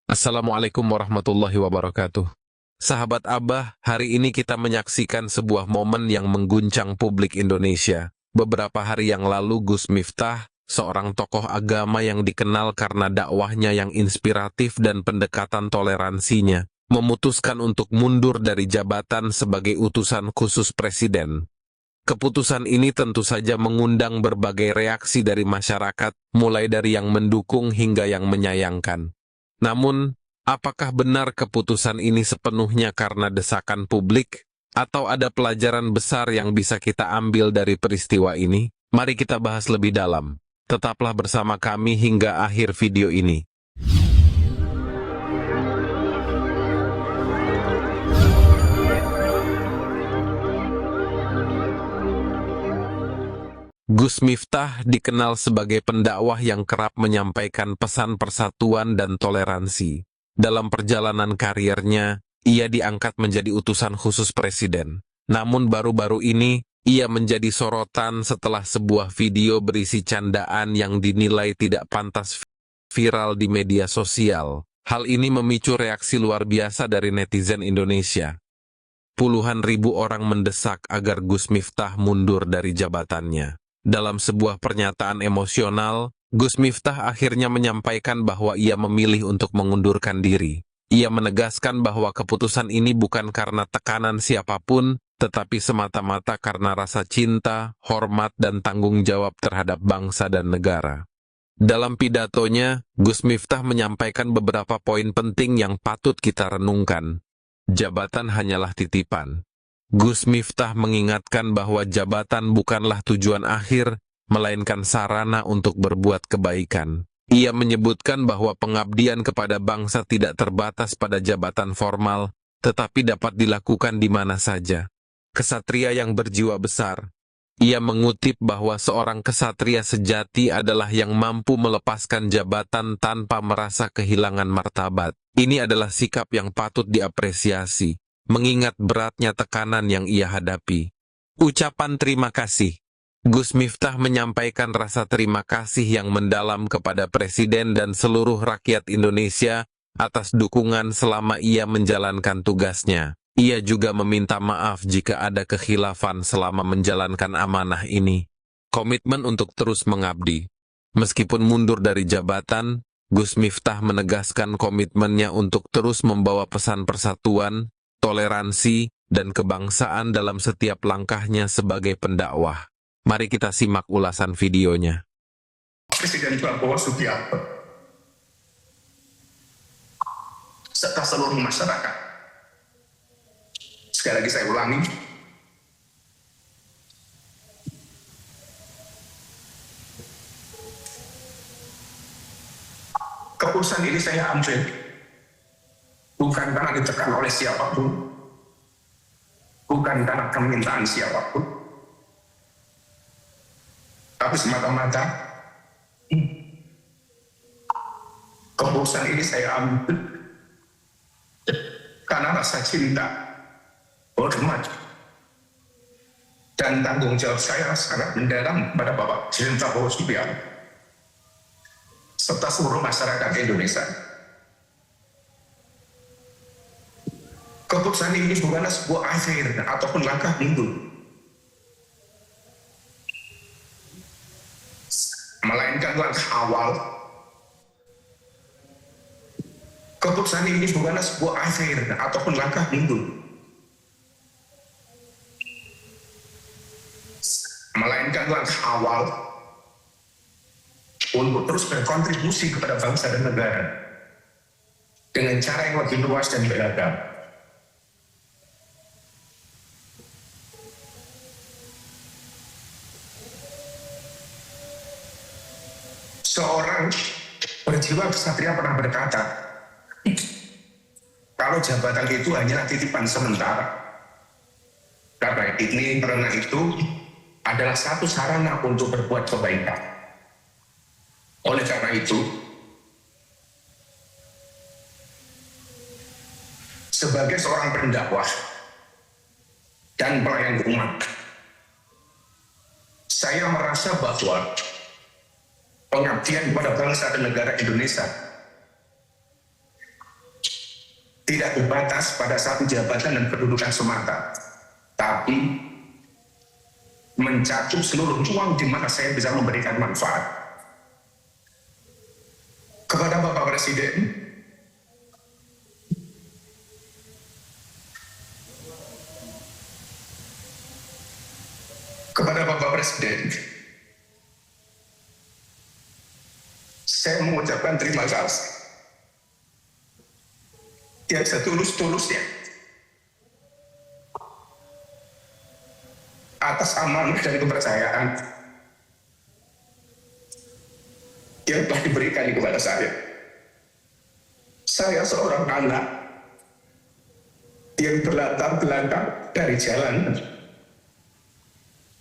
Assalamualaikum warahmatullahi wabarakatuh. Sahabat Abah, hari ini kita menyaksikan sebuah momen yang mengguncang publik Indonesia. Beberapa hari yang lalu Gus Miftah, seorang tokoh agama yang dikenal karena dakwahnya yang inspiratif dan pendekatan toleransinya, memutuskan untuk mundur dari jabatan sebagai utusan khusus Presiden. Keputusan ini tentu saja mengundang berbagai reaksi dari masyarakat, mulai dari yang mendukung hingga yang menyayangkan. Namun, apakah benar keputusan ini sepenuhnya karena desakan publik, atau ada pelajaran besar yang bisa kita ambil dari peristiwa ini? Mari kita bahas lebih dalam. Tetaplah bersama kami hingga akhir video ini. Gus Miftah dikenal sebagai pendakwah yang kerap menyampaikan pesan persatuan dan toleransi. Dalam perjalanan karirnya, ia diangkat menjadi utusan khusus presiden. Namun baru-baru ini, ia menjadi sorotan setelah sebuah video berisi candaan yang dinilai tidak pantas viral di media sosial. Hal ini memicu reaksi luar biasa dari netizen Indonesia. Puluhan ribu orang mendesak agar Gus Miftah mundur dari jabatannya. Dalam sebuah pernyataan emosional, Gus Miftah akhirnya menyampaikan bahwa ia memilih untuk mengundurkan diri. Ia menegaskan bahwa keputusan ini bukan karena tekanan siapapun, tetapi semata-mata karena rasa cinta, hormat, dan tanggung jawab terhadap bangsa dan negara. Dalam pidatonya, Gus Miftah menyampaikan beberapa poin penting yang patut kita renungkan. Jabatan hanyalah titipan. Gus Miftah mengingatkan bahwa jabatan bukanlah tujuan akhir, melainkan sarana untuk berbuat kebaikan. Ia menyebutkan bahwa pengabdian kepada bangsa tidak terbatas pada jabatan formal, tetapi dapat dilakukan di mana saja. Kesatria yang berjiwa besar. Ia mengutip bahwa seorang kesatria sejati adalah yang mampu melepaskan jabatan tanpa merasa kehilangan martabat. Ini adalah sikap yang patut diapresiasi, mengingat beratnya tekanan yang ia hadapi. Ucapan terima kasih. Gus Miftah menyampaikan rasa terima kasih yang mendalam kepada Presiden dan seluruh rakyat Indonesia atas dukungan selama ia menjalankan tugasnya. Ia juga meminta maaf jika ada kekhilafan selama menjalankan amanah ini. Komitmen untuk terus mengabdi. Meskipun mundur dari jabatan, Gus Miftah menegaskan komitmennya untuk terus membawa pesan persatuan, toleransi, dan kebangsaan dalam setiap langkahnya sebagai pendakwah. Mari kita simak ulasan videonya. Presiden Prabowo Subianto serta seluruh masyarakat. Sekali lagi saya ulangi, keputusan ini saya ambil bukan karena ditekan oleh siapapun, bukan karena permintaan siapapun, tapi semata-mata keputusan ini saya ambil karena rasa cinta, hormat, dan tanggung jawab saya sangat mendalam pada Bapak Presiden Prabowo Subianto serta seluruh masyarakat Indonesia. Keputusan ini bukanlah sebuah akhir ataupun langkah mundur, melainkan langkah awal. Keputusan ini bukanlah sebuah akhir ataupun langkah mundur, melainkan langkah awal untuk terus berkontribusi kepada bangsa dan negara dengan cara yang lebih luas dan beragam. Seorang berjiwa kesatria pernah berkata, kalau jabatan itu hanyalah titipan sementara, karena itu adalah satu sarana untuk berbuat kebaikan. Oleh karena itu, sebagai seorang pendakwah dan pelayan umat, saya merasa bahwa pengabdian kepada bangsa dan negara Indonesia tidak terbatas pada satu jabatan dan kedudukan semata, tapi mencakup seluruh ruang di mana saya bisa memberikan manfaat. Kepada Bapak Presiden, saya mengucapkan terima kasih yang setulus-tulusnya atas amanah dan kepercayaan yang telah diberikan kepada saya. Saya seorang anak yang berlatar belakang dari jalan,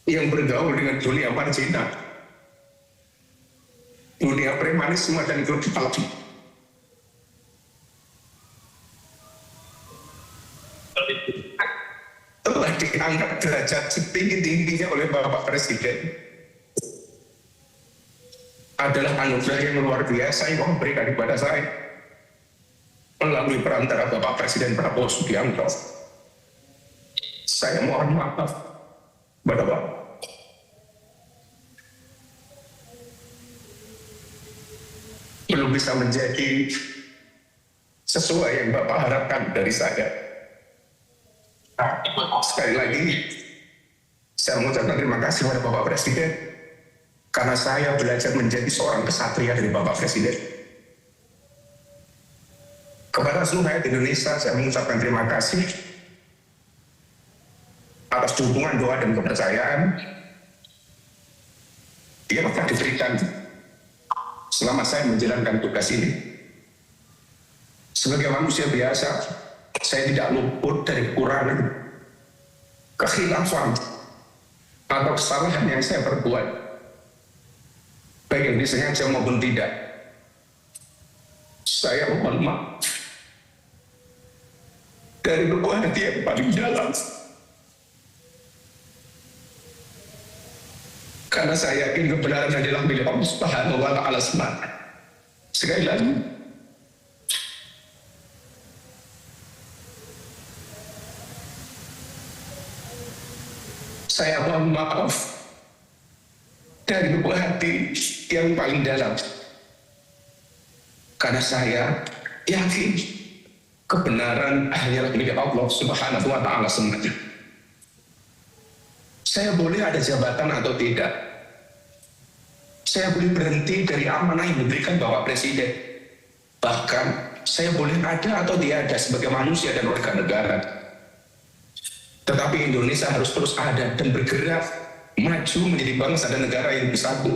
yang bergaul dengan dunia marginal, dunia premanisme dan global. Telah diangkat derajat setinggi-tingginya oleh Bapak Presiden adalah anugerah yang luar biasa yang Allah berikan kepada saya melalui perantara Bapak Presiden Prabowo Subianto. Saya mohon maaf kepada Bapak. Belum bisa menjadi sesuai yang Bapak harapkan dari saya. Sekali lagi, saya mengucapkan terima kasih kepada Bapak Presiden karena saya belajar menjadi seorang kesatria dari Bapak Presiden. Kepada seluruh rakyat Indonesia, saya mengucapkan terima kasih atas dukungan, doa, dan kepercayaan yang telah diberikan selama saya menjalankan tugas ini. Sebagai manusia biasa, saya tidak luput dari kekurangan, kekhilafan, atau kesalahan yang saya perbuat, baik yang disengaja maupun tidak. Saya mohon maaf dari lubuk hati yang paling dalam, karena saya yakin kebenaran adalah milik Allah Subhanahu wa Ta'ala semata. Sekali lagi, saya mohon maaf dari lubuk hati yang paling dalam, karena saya yakin kebenaran hanya milik Allah Subhanahu wa Ta'ala semata. Saya boleh ada jabatan atau tidak, saya boleh berhenti dari amanah yang diberikan Bapak Presiden, bahkan saya boleh ada atau tidak ada sebagai manusia dan warga negara. Tetapi Indonesia harus terus ada dan bergerak maju menjadi bangsa dan negara yang bersatu,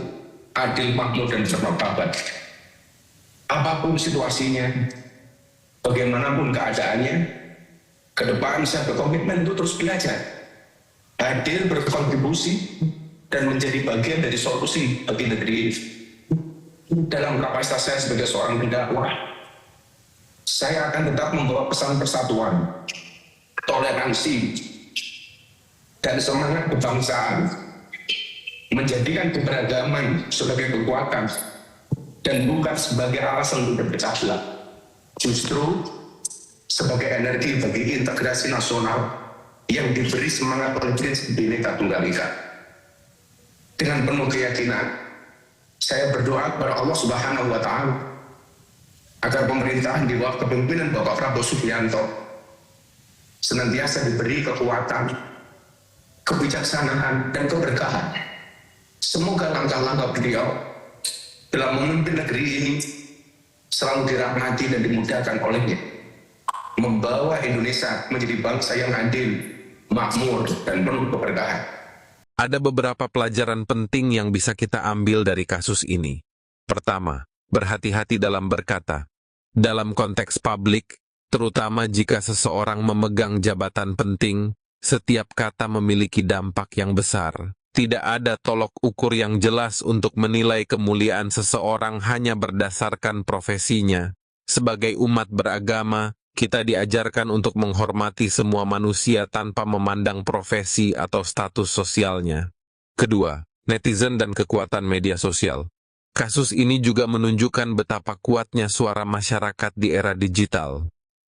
adil, makmur, dan bermartabat. Apapun situasinya, bagaimanapun keadaannya, ke depan saya berkomitmen untuk terus belajar, hadir berkontribusi, dan menjadi bagian dari solusi bagi negeri ini. Dalam kapasitas saya sebagai seorang pendakwah, saya akan tetap membawa pesan persatuan, toleransi, dan semangat kebangsaan, menjadikan keberagaman sebagai kekuatan dan bukan sebagai alasan untuk berpecah belah, justru sebagai energi bagi integrasi nasional yang diberi semangat oleh prinsip Bhinneka Tunggal Ika. Dengan penuh keyakinan, saya berdoa kepada Allah Subhanahu wa Ta'ala agar pemerintahan di bawah kepemimpinan Bapak Prabowo Subianto senantiasa diberi kekuatan, kebijaksanaan, dan keberkahan. Semoga langkah-langkah beliau dalam memimpin negeri ini selalu dirahmati dan dimudahkan olehnya, membawa Indonesia menjadi bangsa yang adil, makmur, dan penuh keberkahan. Ada beberapa pelajaran penting yang bisa kita ambil dari kasus ini. Pertama, berhati-hati dalam berkata. Dalam konteks publik, terutama jika seseorang memegang jabatan penting, setiap kata memiliki dampak yang besar. Tidak ada tolok ukur yang jelas untuk menilai kemuliaan seseorang hanya berdasarkan profesinya. Sebagai umat beragama, kita diajarkan untuk menghormati semua manusia tanpa memandang profesi atau status sosialnya. Kedua, netizen dan kekuatan media sosial. Kasus ini juga menunjukkan betapa kuatnya suara masyarakat di era digital.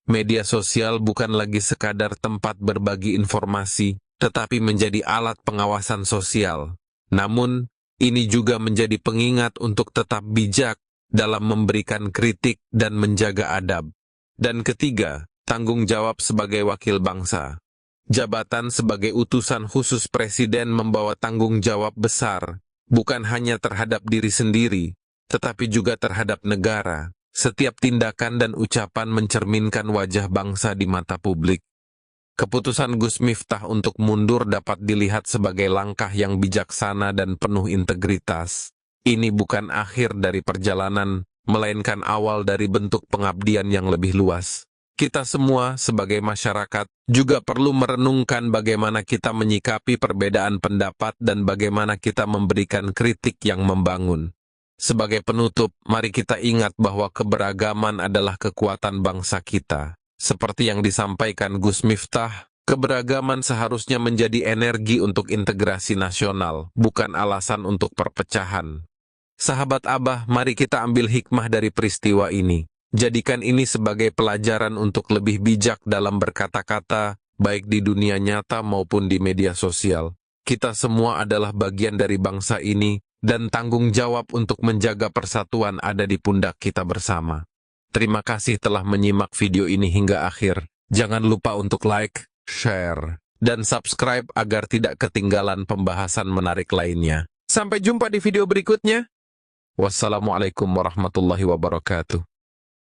Media sosial bukan lagi sekadar tempat berbagi informasi, tetapi menjadi alat pengawasan sosial. Namun, ini juga menjadi pengingat untuk tetap bijak dalam memberikan kritik dan menjaga adab. Dan ketiga, tanggung jawab sebagai wakil bangsa. Jabatan sebagai utusan khusus Presiden membawa tanggung jawab besar, bukan hanya terhadap diri sendiri, tetapi juga terhadap negara. Setiap tindakan dan ucapan mencerminkan wajah bangsa di mata publik. Keputusan Gus Miftah untuk mundur dapat dilihat sebagai langkah yang bijaksana dan penuh integritas. Ini bukan akhir dari perjalanan, melainkan awal dari bentuk pengabdian yang lebih luas. Kita semua sebagai masyarakat juga perlu merenungkan bagaimana kita menyikapi perbedaan pendapat dan bagaimana kita memberikan kritik yang membangun. Sebagai penutup, mari kita ingat bahwa keberagaman adalah kekuatan bangsa kita. Seperti yang disampaikan Gus Miftah, keberagaman seharusnya menjadi energi untuk integrasi nasional, bukan alasan untuk perpecahan. Sahabat Abah, mari kita ambil hikmah dari peristiwa ini. Jadikan ini sebagai pelajaran untuk lebih bijak dalam berkata-kata, baik di dunia nyata maupun di media sosial. Kita semua adalah bagian dari bangsa ini, dan tanggung jawab untuk menjaga persatuan ada di pundak kita bersama. Terima kasih telah menyimak video ini hingga akhir. Jangan lupa untuk like, share, dan subscribe agar tidak ketinggalan pembahasan menarik lainnya. Sampai jumpa di video berikutnya. Wassalamualaikum warahmatullahi wabarakatuh.